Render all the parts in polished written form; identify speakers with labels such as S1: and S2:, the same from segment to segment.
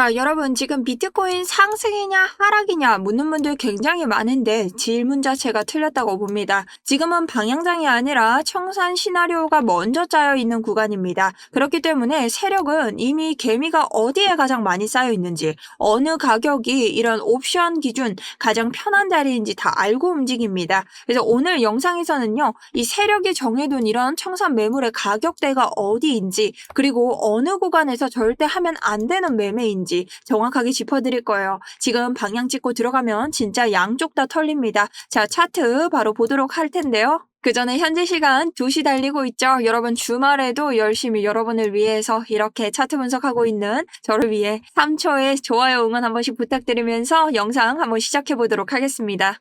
S1: 자, 여러분, 지금 비트코인 상승이냐 하락이냐 묻는 분들 굉장히 많은데 질문 자체가 틀렸다고 봅니다. 지금은 방향장이 아니라 청산 시나리오가 먼저 짜여 있는 구간입니다. 그렇기 때문에 세력은 이미 개미가 어디에 가장 많이 쌓여 있는지, 어느 가격이 이런 옵션 기준 가장 편한 자리인지 다 알고 움직입니다. 그래서 오늘 영상에서는요, 이 세력이 정해둔 이런 청산 매물의 가격대가 어디인지, 그리고 어느 구간에서 절대 하면 안 되는 매매인지 정확하게 짚어드릴 거예요. 지금 방향 찍고 들어가면 진짜 양쪽 다 털립니다. 자, 차트 바로 보도록 할 텐데요. 그 전에 현재 시간 2시 달리고 있죠. 여러분 주말에도 열심히 여러분을 위해서 이렇게 차트 분석하고 있는 저를 위해 3초의 좋아요 응원 한 번씩 부탁드리면서 영상 한번 시작해 보도록 하겠습니다.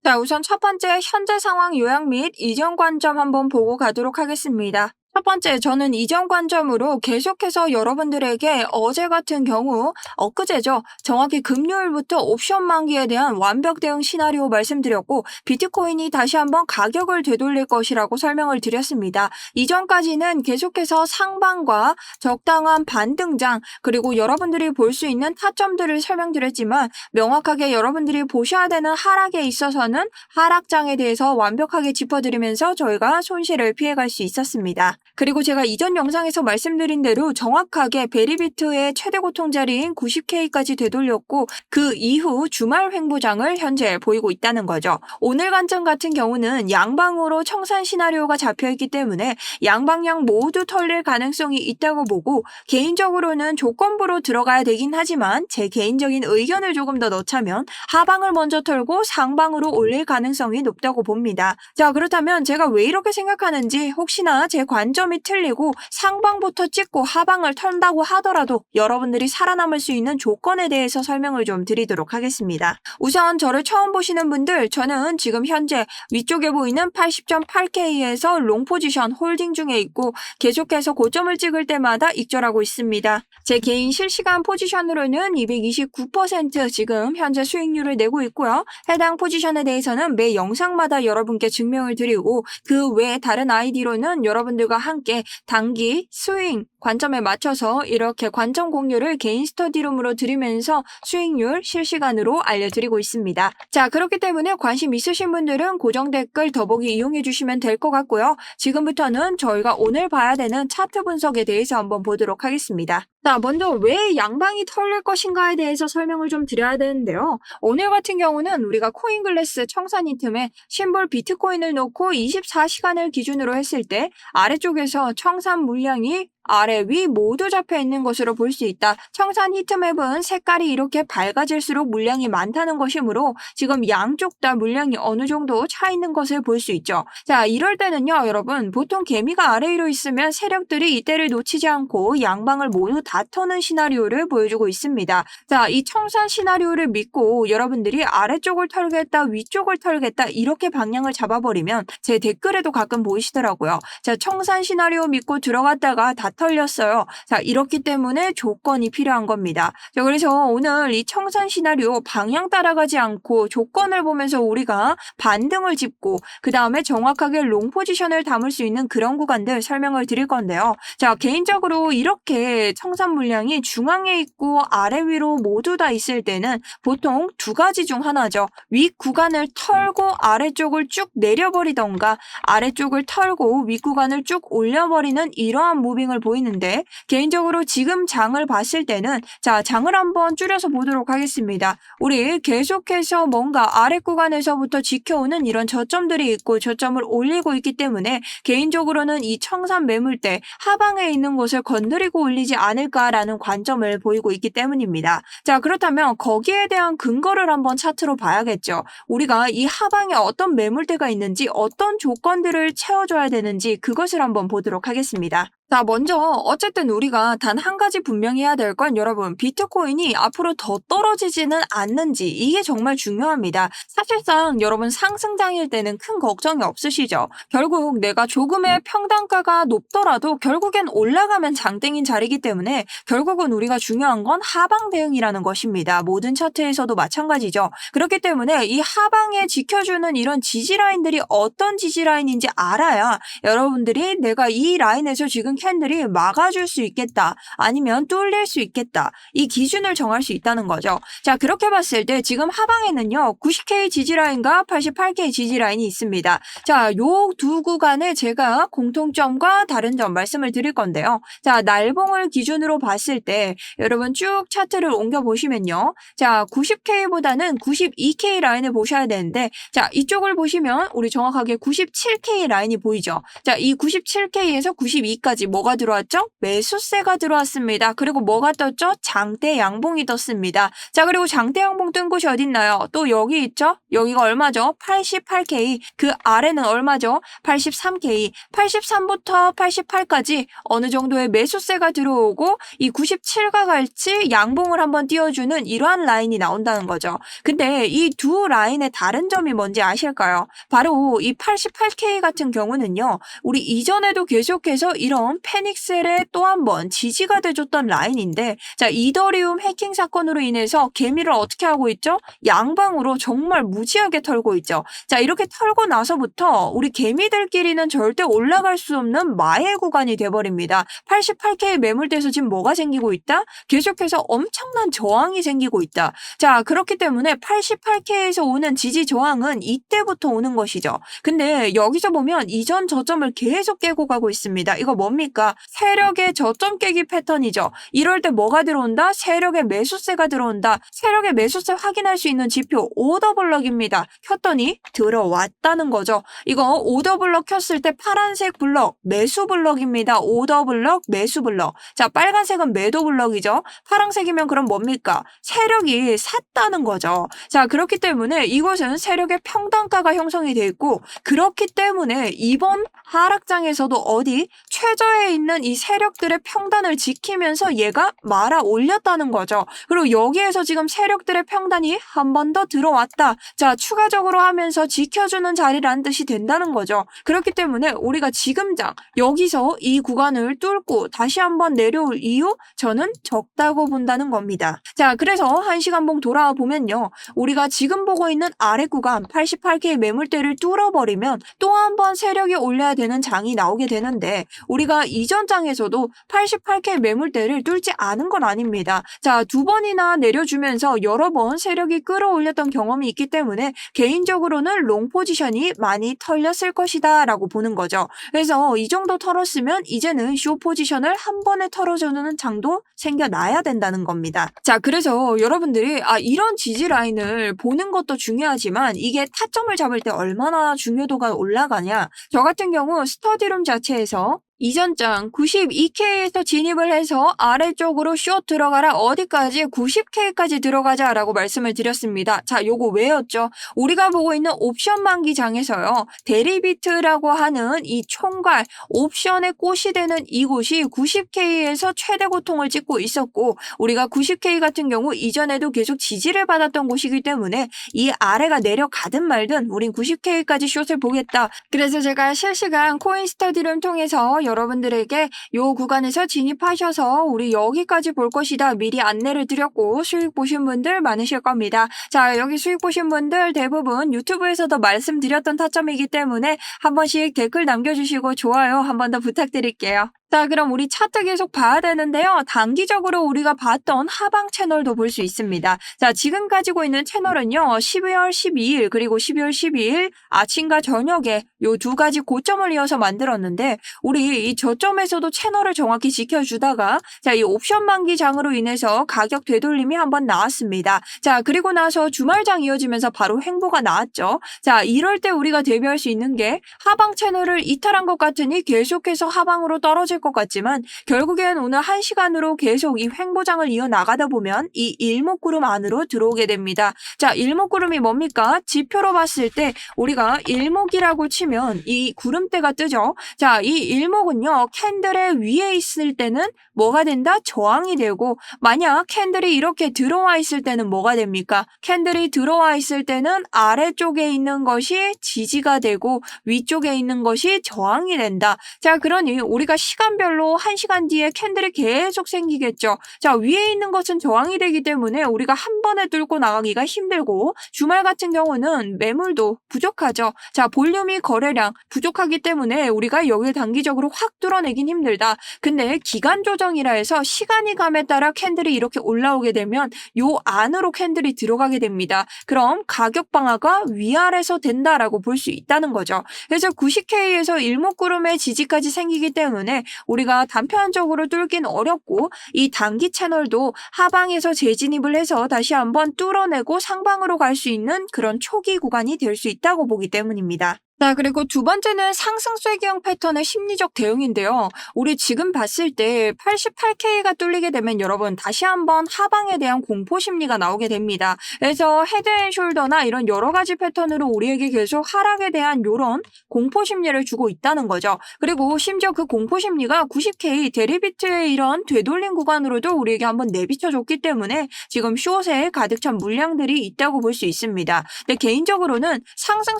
S1: 자, 우선 첫 번째 현재 상황 요약 및 이전 관점 한번 보고 가도록 하겠습니다. 첫 번째, 저는 이전 관점으로 계속해서 여러분들에게 어제 같은 경우, 엊그제죠. 정확히 금요일부터 옵션 만기에 대한 완벽 대응 시나리오 말씀드렸고, 비트코인이 다시 한번 가격을 되돌릴 것이라고 설명을 드렸습니다. 이전까지는 계속해서 상방과 적당한 반등장, 그리고 여러분들이 볼 수 있는 타점들을 설명드렸지만, 명확하게 여러분들이 보셔야 되는 하락에 있어서는 하락장에 대해서 완벽하게 짚어드리면서 저희가 손실을 피해갈 수 있었습니다. 그리고 제가 이전 영상에서 말씀드린 대로 정확하게 베리비트의 최대 고통자리인 90K까지 되돌렸고 그 이후 주말 횡보장을 현재 보이고 있다는 거죠. 오늘 관점 같은 경우는 양방으로 청산 시나리오가 잡혀있기 때문에 양방향 모두 털릴 가능성이 있다고 보고 개인적으로는 조건부로 들어가야 되긴 하지만 제 개인적인 의견을 조금 더 넣자면 하방을 먼저 털고 상방으로 올릴 가능성이 높다고 봅니다. 자, 그렇다면 제가 왜 이렇게 생각하는지 혹시나 제 관점이 틀리고 상방부터 찍고 하방을 턴다고 하더라도 여러분들이 살아남을 수 있는 조건에 대해서 설명을 좀 드리도록 하겠습니다. 우선 저를 처음 보시는 분들, 저는 지금 현재 위쪽에 보이는 80.8K에서 롱 포지션 홀딩 중에 있고 계속해서 고점을 찍을 때마다 익절하고 있습니다. 제 개인 실시간 포지션으로는 229% 지금 현재 수익률을 내고 있고요. 해당 포지션에 대해서는 매 영상마다 여러분께 증명을 드리고 그 외 다른 아이디로는 여러분들과 함께 단기 스윙 관점에 맞춰서 이렇게 관점 공유를 개인 스터디룸으로 드리면서 수익률 실시간으로 알려드리고 있습니다. 자, 그렇기 때문에 관심 있으신 분들은 고정 댓글 더보기 이용해 주시면 될 것 같고요. 지금부터는 저희가 오늘 봐야 되는 차트 분석에 대해서 한번 보도록 하겠습니다. 자, 먼저 왜 양방이 털릴 것인가에 대해서 설명을 좀 드려야 되는데요. 오늘 같은 경우는 우리가 코인글래스 청산이 틈에 심볼 비트코인을 놓고 24시간을 기준으로 했을 때 아래쪽에서 청산 물량이 아래 위 모두 잡혀 있는 것으로 볼 수 있다. 청산 히트맵은 색깔이 이렇게 밝아질수록 물량이 많다는 것이므로 지금 양쪽 다 물량이 어느 정도 차 있는 것을 볼 수 있죠. 자, 이럴 때는요, 여러분, 보통 개미가 아래 위로 있으면 세력들이 이때를 놓치지 않고 양방을 모두 다 터는 시나리오를 보여주고 있습니다. 자, 이 청산 시나리오를 믿고 여러분들이 아래쪽을 털겠다, 위쪽을 털겠다 이렇게 방향을 잡아버리면 제 댓글에도 가끔 보이시더라고요. 자, 청산 시나리오 믿고 들어갔다가 다 털렸어요. 자, 이렇기 때문에 조건이 필요한 겁니다. 자, 그래서 오늘 이 청산 시나리오 방향 따라가지 않고 조건을 보면서 우리가 반등을 짚고 그 다음에 정확하게 롱 포지션을 담을 수 있는 그런 구간들 설명을 드릴 건데요. 자, 개인적으로 이렇게 청산 물량이 중앙에 있고 아래 위로 모두 다 있을 때는 보통 두 가지 중 하나죠. 위 구간을 털고 아래쪽을 쭉 내려버리던가 아래쪽을 털고 위 구간을 쭉 올려버리는 이러한 무빙을 보이는데 개인적으로 지금 장을 봤을 때는 자, 장을 한번 줄여서 보도록 하겠습니다. 우리 계속해서 뭔가 아래 구간에서부터 지켜오는 이런 저점들이 있고 저점을 올리고 있기 때문에 개인적으로는 이 청산 매물대 하방에 있는 곳을 건드리고 올리지 않을까라는 관점을 보이고 있기 때문입니다. 자, 그렇다면 거기에 대한 근거를 한번 차트로 봐야겠죠. 우리가 이 하방에 어떤 매물대가 있는지 어떤 조건들을 채워줘야 되는지 그것을 한번 보도록 하겠습니다. 자, 먼저 어쨌든 우리가 단 한 가지 분명히 해야 될 건 여러분, 비트코인이 앞으로 더 떨어지지는 않는지 이게 정말 중요합니다. 사실상 여러분 상승장일 때는 큰 걱정이 없으시죠? 결국 내가 조금의 평단가가 높더라도 결국엔 올라가면 장땡인 자리이기 때문에 결국은 우리가 중요한 건 하방 대응이라는 것입니다. 모든 차트에서도 마찬가지죠. 그렇기 때문에 이 하방에 지켜주는 이런 지지라인들이 어떤 지지라인인지 알아야 여러분들이 내가 이 라인에서 지금 캔들이 막아줄 수 있겠다. 아니면 뚫릴 수 있겠다. 이 기준을 정할 수 있다는 거죠. 자, 그렇게 봤을 때 지금 하방에는요. 90K 지지라인과 88K 지지라인이 있습니다. 자, 요 두 구간에 제가 공통점과 다른 점 말씀을 드릴 건데요. 자, 날봉을 기준으로 봤을 때 여러분 쭉 차트를 옮겨보시면요. 자, 90K보다는 92K 라인을 보셔야 되는데 자, 이쪽을 보시면 우리 정확하게 97K 라인이 보이죠. 자, 이 97K에서 92까지 뭐가 들어왔죠? 매수세가 들어왔습니다. 그리고 뭐가 떴죠? 장대 양봉이 떴습니다. 자, 그리고 장대 양봉 뜬 곳이 어딨나요? 또 여기 있죠? 여기가 얼마죠? 88K. 그 아래는 얼마죠? 83K. 83부터 88까지 어느 정도의 매수세가 들어오고 이 97과 같이 양봉을 한번 띄워주는 이러한 라인이 나온다는 거죠. 근데 이 두 라인의 다른 점이 뭔지 아실까요? 바로 이 88K 같은 경우는요. 우리 이전에도 계속해서 이런 패닉셀에 또 한 번 지지가 돼줬던 라인인데 자, 이더리움 해킹 사건으로 인해서 개미를 어떻게 하고 있죠? 양방으로 정말 무지하게 털고 있죠. 자, 이렇게 털고 나서부터 우리 개미들끼리는 절대 올라갈 수 없는 마의 구간이 돼버립니다. 88K 매물대에서 지금 뭐가 생기고 있다? 계속해서 엄청난 저항이 생기고 있다. 자, 그렇기 때문에 88K에서 오는 지지 저항은 이때부터 오는 것이죠. 근데 여기서 보면 이전 저점을 계속 깨고 가고 있습니다. 이거 뭡니까? 세력의 저점 깨기 패턴이죠. 이럴 때 뭐가 들어온다? 세력의 매수세가 들어온다. 세력의 매수세 확인할 수 있는 지표 오더블럭입니다. 켰더니 들어왔다는 거죠. 이거 오더블럭 켰을 때 파란색 블럭 매수 블럭입니다. 오더블럭 매수 블럭. 자, 빨간색은 매도 블럭이죠. 파란색이면 그럼 뭡니까? 세력이 샀다는 거죠. 자, 그렇기 때문에 이것은 세력의 평단가가 형성이 돼 있고 그렇기 때문에 이번 하락장에서도 어디 최저에 있는 이 세력들의 평단을 지키면서 얘가 말아 올렸다는 거죠. 그리고 여기에서 지금 세력들의 평단이 한 번 더 들어왔다. 자, 추가적으로 하면서 지켜주는 자리라는 뜻이 된다는 거죠. 그렇기 때문에 우리가 지금장 여기서 이 구간을 뚫고 다시 한번 내려올 이유 저는 적다고 본다는 겁니다. 자, 그래서 1시간봉 돌아와 보면요. 우리가 지금 보고 있는 아래 구간 88K 매물대를 뚫어버리면 또 한 번 세력이 올려야 되는 장이 나오게 되는데 우리가 이전 장에서도 88K 매물대를 뚫지 않은 건 아닙니다. 자, 두 번이나 내려주면서 여러 번 세력이 끌어올렸던 경험이 있기 때문에 개인적으로는 롱 포지션이 많이 털렸을 것이다 라고 보는 거죠. 그래서 이 정도 털었으면 이제는 쇼 포지션을 한 번에 털어주는 장도 생겨나야 된다는 겁니다. 자, 그래서 여러분들이 이런 지지 라인을 보는 것도 중요하지만 이게 타점을 잡을 때 얼마나 중요도가 올라가냐. 저 같은 경우 스터디룸 자체에서 이전 장 92K에서 진입을 해서 아래쪽으로 숏 들어가라 어디까지 90K까지 들어가자라고 말씀을 드렸습니다. 자, 요거 왜였죠? 우리가 보고 있는 옵션 만기 장에서요. 데리비트라고 하는 이 총괄 옵션의 꽃이 되는 이곳이 90K에서 최대 고통을 찍고 있었고 우리가 90K 같은 경우 이전에도 계속 지지를 받았던 곳이기 때문에 이 아래가 내려가든 말든 우린 90K까지 숏을 보겠다. 그래서 제가 실시간 코인 스터디룸 통해서 여러분들에게 요 구간에서 진입하셔서 우리 여기까지 볼 것이다 미리 안내를 드렸고 수익 보신 분들 많으실 겁니다. 자, 여기 수익 보신 분들 대부분 유튜브에서도 말씀드렸던 타점이기 때문에 한 번씩 댓글 남겨주시고 좋아요 한 번 더 부탁드릴게요. 자, 그럼 우리 차트 계속 봐야 되는데요. 단기적으로 우리가 봤던 하방 채널도 볼 수 있습니다. 자, 지금 가지고 있는 채널은요. 12월 12일 그리고 12월 12일 아침과 저녁에 요 두 가지 고점을 이어서 만들었는데 우리 이 저점에서도 채널을 정확히 지켜주다가 자, 이 옵션 만기장으로 인해서 가격 되돌림이 한번 나왔습니다. 자, 그리고 나서 주말장 이어지면서 바로 횡보가 나왔죠. 자, 이럴 때 우리가 대비할 수 있는 게 하방 채널을 이탈한 것 같으니 계속해서 하방으로 떨어질 것 같지만 결국엔 오늘 1시간으로 계속 이 횡보장을 이어나가다 보면 이 일목구름 안으로 들어오게 됩니다. 자, 일목구름이 뭡니까? 지표로 봤을 때 우리가 일목이라고 치면 이 구름대가 뜨죠. 자, 이 일목은요, 캔들의 위에 있을 때는 뭐가 된다? 저항이 되고, 만약 캔들이 이렇게 들어와 있을 때는 뭐가 됩니까? 캔들이 들어와 있을 때는 아래쪽에 있는 것이 지지가 되고 위쪽에 있는 것이 저항이 된다. 자, 그러니 우리가 시간별로 1시간 뒤에 캔들이 계속 생기겠죠. 자, 위에 있는 것은 저항이 되기 때문에 우리가 한 번에 뚫고 나가기가 힘들고, 주말 같은 경우는 매물도 부족하죠. 자, 볼륨이 거래량 부족하기 때문에 우리가 여기를 단기적으로 확 뚫어내긴 힘들다. 근데 기간 조정이라 해서 시간이 감에 따라 캔들이 이렇게 올라오게 되면 요 안으로 캔들이 들어가게 됩니다. 그럼 가격 방어가 위아래서 된다라고 볼 수 있다는 거죠. 그래서 90K에서 일목구름의 지지까지 생기기 때문에 우리가 단편적으로 뚫긴 어렵고, 이 단기 채널도 하방에서 재진입을 해서 다시 한번 뚫어내고 상방으로 갈 수 있는 그런 초기 구간이 될 수 있다고 보기 때문입니다. 자, 그리고 두 번째는 상승 쐐기형 패턴의 심리적 대응인데요. 우리 지금 봤을 때 88K가 뚫리게 되면 여러분 다시 한번 하방에 대한 공포 심리가 나오게 됩니다. 그래서 헤드앤숄더나 이런 여러 가지 패턴으로 우리에게 계속 하락에 대한 이런 공포 심리를 주고 있다는 거죠. 그리고 심지어 그 공포 심리가 90K 데리비트의 이런 되돌림 구간으로도 우리에게 한번 내비쳐줬기 때문에 지금 숏에 가득 찬 물량들이 있다고 볼 수 있습니다. 근데 개인적으로는 상승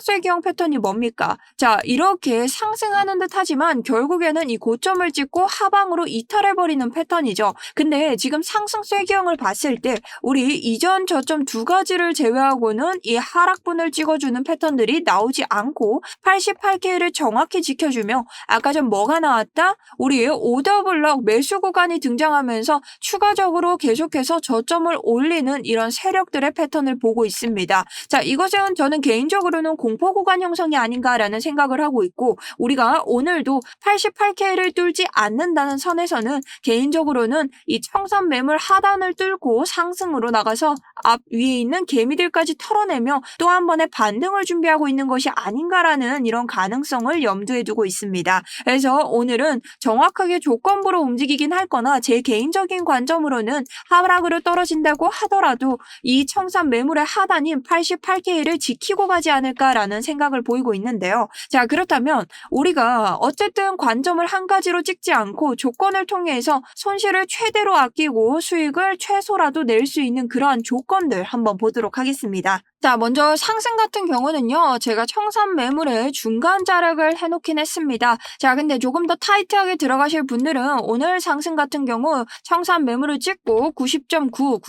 S1: 쐐기형 패턴이 뭡니까? 자, 이렇게 상승하는 듯 하지만 결국에는 이 고점을 찍고 하방으로 이탈해버리는 패턴이죠. 근데 지금 상승 쐐기형을 봤을 때 우리 이전 저점 두 가지를 제외하고는 이 하락분을 찍어주는 패턴들이 나오지 않고 88K를 정확히 지켜주며, 아까 전 뭐가 나왔다? 우리 오더블럭 매수 구간이 등장하면서 추가적으로 계속해서 저점을 올리는 이런 세력들의 패턴을 보고 있습니다. 자, 이것은 저는 개인적으로는 공포 구간 형성이 아닌가라는 생각을 하고 있고, 우리가 오늘도 88K를 뚫지 않는다는 선에서는 개인적으로는 이 청산 매물 하단을 뚫고 상승으로 나가서 앞 위에 있는 개미들까지 털어내며 또 한 번의 반등을 준비하고 있는 것이 아닌가라는 이런 가능성을 염두에 두고 있습니다. 그래서 오늘은 정확하게 조건부로 움직이긴 할 거나 제 개인적인 관점으로는 하락으로 떨어진다고 하더라도 이 청산 매물의 하단인 88K를 지키고 가지 않을까라는 생각을 보이고 있는데요. 자, 그렇다면 우리가 어쨌든 관점을 한 가지로 찍지 않고 조건을 통해서 손실을 최대로 아끼고 수익을 최소라도 낼 수 있는 그러한 조건들 한번 보도록 하겠습니다. 자, 먼저 상승 같은 경우는요, 제가 청산 매물에 중간 자락을 해놓긴 했습니다. 자, 근데 조금 더 타이트하게 들어가실 분들은 오늘 상승 같은 경우 청산 매물을 찍고 90.9,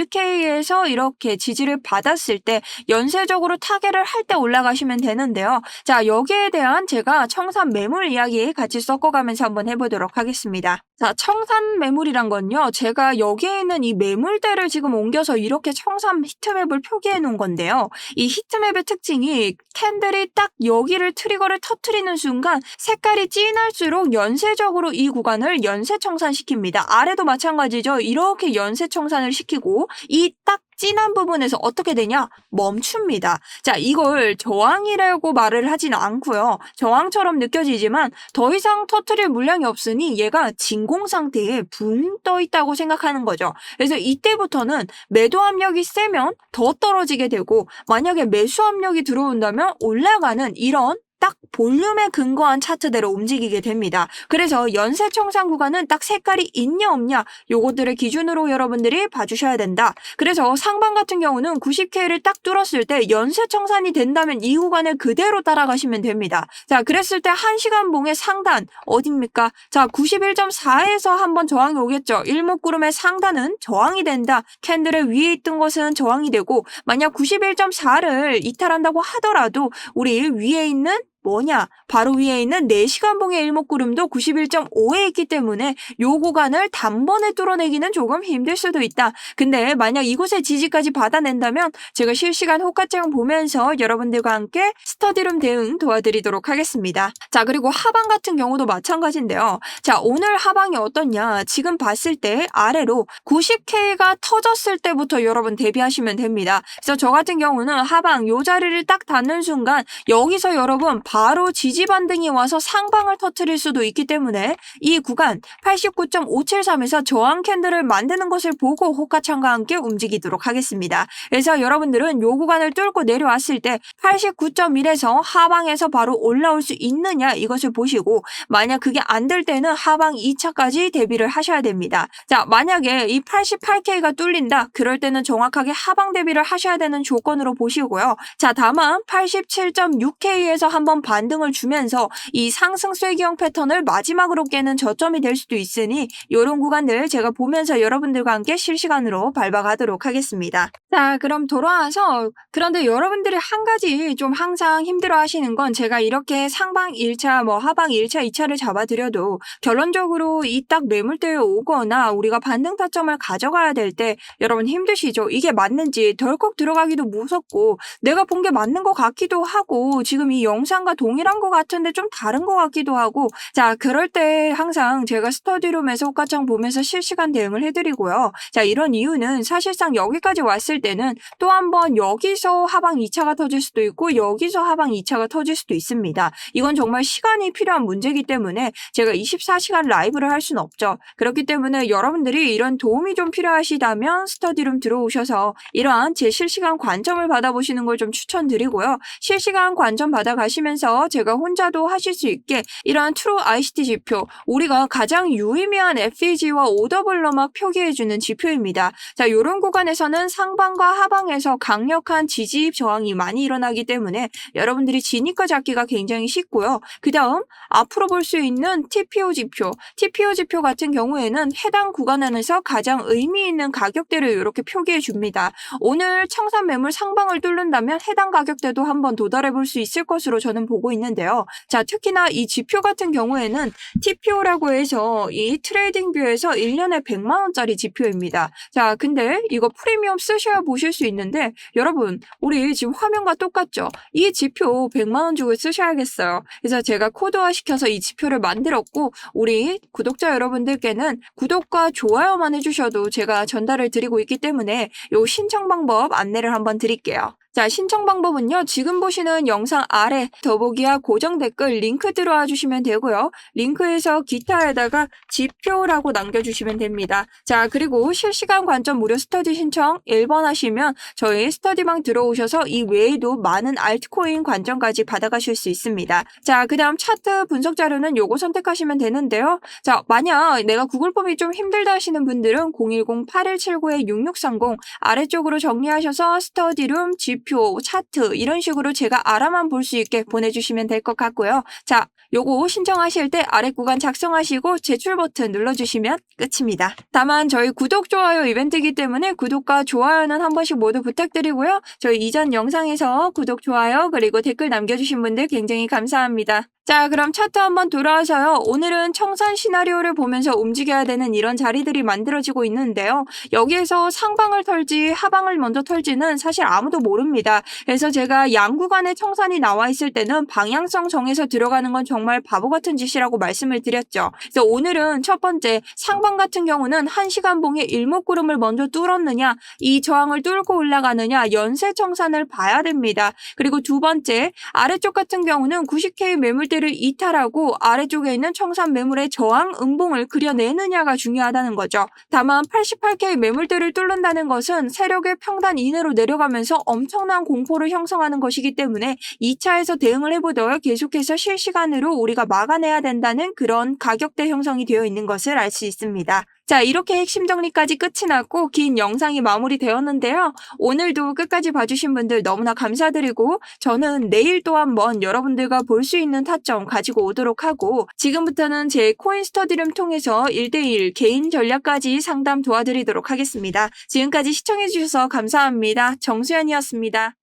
S1: 90.1K에서 이렇게 지지를 받았을 때 연쇄적으로 타겟을 할 때 올라가시면 되는데요. 자, 여기에 대한 제가 청산 매물 이야기 같이 섞어가면서 한번 해보도록 하겠습니다. 자, 청산 매물이란 건요, 제가 여기에 있는 이 매물대를 지금 옮겨서 이렇게 청산 히트맵을 표기해 놓은 건데요. 이 히트맵의 특징이 캔들이 딱 여기를 트리거를 터트리는 순간 색깔이 진할수록 연쇄적으로 이 구간을 연쇄 청산시킵니다. 아래도 마찬가지죠. 이렇게 연쇄 청산을 시키고 이 딱 진한 부분에서 어떻게 되냐? 멈춥니다. 자, 이걸 저항이라고 말을 하지는 않고요. 저항처럼 느껴지지만 더 이상 터트릴 물량이 없으니 얘가 진공 상태에 붕 떠 있다고 생각하는 거죠. 그래서 이때부터는 매도 압력이 세면 더 떨어지게 되고, 만약에 매수 압력이 들어온다면 올라가는 이런 딱 볼륨에 근거한 차트대로 움직이게 됩니다. 그래서 연쇄 청산 구간은 딱 색깔이 있냐 없냐 요것들을 기준으로 여러분들이 봐주셔야 된다. 그래서 상방 같은 경우는 90K를 딱 뚫었을 때 연쇄 청산이 된다면 이 구간을 그대로 따라가시면 됩니다. 자, 그랬을 때 1시간 봉의 상단 어딥니까? 자, 91.4에서 한번 저항이 오겠죠. 일목구름의 상단은 저항이 된다. 캔들의 위에 있던 것은 저항이 되고, 만약 91.4를 이탈한다고 하더라도 우리 위에 있는 뭐냐? 바로 위에 있는 4시간 봉의 일목구름도 91.5에 있기 때문에 요 구간을 단번에 뚫어내기는 조금 힘들 수도 있다. 근데 만약 이곳의 지지까지 받아낸다면 제가 실시간 호가창 보면서 여러분들과 함께 스터디룸 대응 도와드리도록 하겠습니다. 자, 그리고 하방 같은 경우도 마찬가지인데요. 자, 오늘 하방이 어떻냐? 지금 봤을 때 아래로 90K가 터졌을 때부터 여러분 대비하시면 됩니다. 그래서 저 같은 경우는 하방 요 자리를 딱 닿는 순간 여기서 여러분 바로 지지 반등이 와서 상방을 터뜨릴 수도 있기 때문에 이 구간 89.573에서 저항 캔들을 만드는 것을 보고 호가창과 함께 움직이도록 하겠습니다. 그래서 여러분들은 요 구간을 뚫고 내려왔을 때 89.1에서 하방에서 바로 올라올 수 있느냐 이것을 보시고, 만약 그게 안 될 때는 하방 2차까지 대비를 하셔야 됩니다. 자, 만약에 이 88K가 뚫린다, 그럴 때는 정확하게 하방 대비를 하셔야 되는 조건으로 보시고요. 자, 다만 87.6K에서 한번 반등을 주면서 이 상승 쐐기형 패턴을 마지막으로 깨는 저점이 될 수도 있으니 이런 구간들 제가 보면서 여러분들과 함께 실시간으로 밟아가도록 하겠습니다. 자, 그럼 돌아와서, 그런데 여러분들이 한 가지 좀 항상 힘들어 하시는 건, 제가 이렇게 상방 1차 하방 1차 2차를 잡아드려도 결론적으로 이 딱 매물대에 오거나 우리가 반등 타점을 가져가야 될 때 여러분 힘드시죠? 이게 맞는지 덜컥 들어가기도 무섭고, 내가 본 게 맞는 것 같기도 하고, 지금 이 영상과 동일한 것 같은데 좀 다른 것 같기도 하고. 자, 그럴 때 항상 제가 스터디룸에서 호가창 보면서 실시간 대응을 해드리고요. 자, 이런 이유는 사실상 여기까지 왔을 때는 또 한 번 여기서 하방 2차가 터질 수도 있고 여기서 하방 2차가 터질 수도 있습니다. 이건 정말 시간이 필요한 문제이기 때문에 제가 24시간 라이브를 할 수는 없죠. 그렇기 때문에 여러분들이 이런 도움이 좀 필요하시다면 스터디룸 들어오셔서 이러한 제 실시간 관점을 받아보시는 걸 좀 추천드리고요. 실시간 관점 받아가시면서 제가 혼자도 하실 수 있게 이러한 트루 ICT 지표, 우리가 가장 유의미한 FEG와 오더블러막 표기해주는 지표입니다. 자, 이런 구간에서는 상방과 하방에서 강력한 지지 저항이 많이 일어나기 때문에 여러분들이 진입가 잡기가 굉장히 쉽고요. 그 다음 앞으로 볼 수 있는 TPO 지표 같은 경우에는 해당 구간 안에서 가장 의미 있는 가격대를 이렇게 표기해 줍니다. 오늘 청산 매물 상방을 뚫는다면 해당 가격대도 한번 도달해 볼 수 있을 것으로 저는 보고 있는데요. 자, 특히나 이 지표 같은 경우에는 TPO라고 해서 이 트레이딩 뷰에서 1년에 100만 원짜리 지표입니다. 자, 근데 이거 프리미엄 쓰셔야 보실 수 있는데, 여러분 우리 지금 화면과 똑같죠? 이 지표 100만 원 주고 쓰셔야겠어요. 그래서 제가 코드화 시켜서 이 지표를 만들었고, 우리 구독자 여러분들께는 구독과 좋아요만 해주셔도 제가 전달을 드리고 있기 때문에 요 신청 방법 안내를 한번 드릴게요. 자, 신청 방법은요, 지금 보시는 영상 아래 더보기와 고정 댓글 링크 들어와 주시면 되고요. 링크에서 기타에다가 지표라고 남겨주시면 됩니다. 자, 그리고 실시간 관점 무료 스터디 신청 1번 하시면 저희 스터디방 들어오셔서 이 외에도 많은 알트코인 관점까지 받아가실 수 있습니다. 자, 그 다음 차트 분석 자료는 요거 선택하시면 되는데요. 자, 만약 내가 구글 폼이 좀 힘들다 하시는 분들은 010-8179-6630 아래쪽으로 정리하셔서 스터디룸, 지표, 차트 이런 식으로 제가 알아만 볼 수 있게 보내주시면 될 것 같고요. 자, 요거 신청하실 때 아래 구간 작성하시고 제출 버튼 눌러주시면 끝입니다. 다만 저희 구독, 좋아요 이벤트이기 때문에 구독과 좋아요는 한 번씩 모두 부탁드리고요. 저희 이전 영상에서 구독, 좋아요 그리고 댓글 남겨주신 분들 굉장히 감사합니다. 자, 그럼 차트 한번 돌아와서요. 오늘은 청산 시나리오를 보면서 움직여야 되는 이런 자리들이 만들어지고 있는데요. 여기에서 상방을 털지 하방을 먼저 털지는 사실 아무도 모릅니다. 그래서 제가 양 구간의 청산이 나와 있을 때는 방향성 정해서 들어가는 건 정말 바보 같은 짓이라고 말씀을 드렸죠. 그래서 오늘은 첫 번째 상방 같은 경우는 1시간 봉의 일목구름을 먼저 뚫었느냐, 이 저항을 뚫고 올라가느냐, 연쇄 청산을 봐야 됩니다. 그리고 두 번째 아래쪽 같은 경우는 90K 매물대를 이탈하고 아래쪽에 있는 청산 매물의 저항 음봉을 그려내느냐가 중요하다는 거죠. 다만 88K 매물대를 뚫는다는 것은 세력의 평단 이내로 내려가면서 엄청난 공포를 형성하는 것이기 때문에 2차에서 대응을 해보도록 계속해서 실시간으로 우리가 막아내야 된다는 그런 가격대 형성이 되어 있는 것을 알 수 있습니다. 자, 이렇게 핵심 정리까지 끝이 났고 긴 영상이 마무리되었는데요. 오늘도 끝까지 봐주신 분들 너무나 감사드리고, 저는 내일 또 한번 여러분들과 볼 수 있는 타점 가지고 오도록 하고, 지금부터는 제 코인 스터디룸 통해서 1대1 개인 전략까지 상담 도와드리도록 하겠습니다. 지금까지 시청해주셔서 감사합니다. 정수연이었습니다.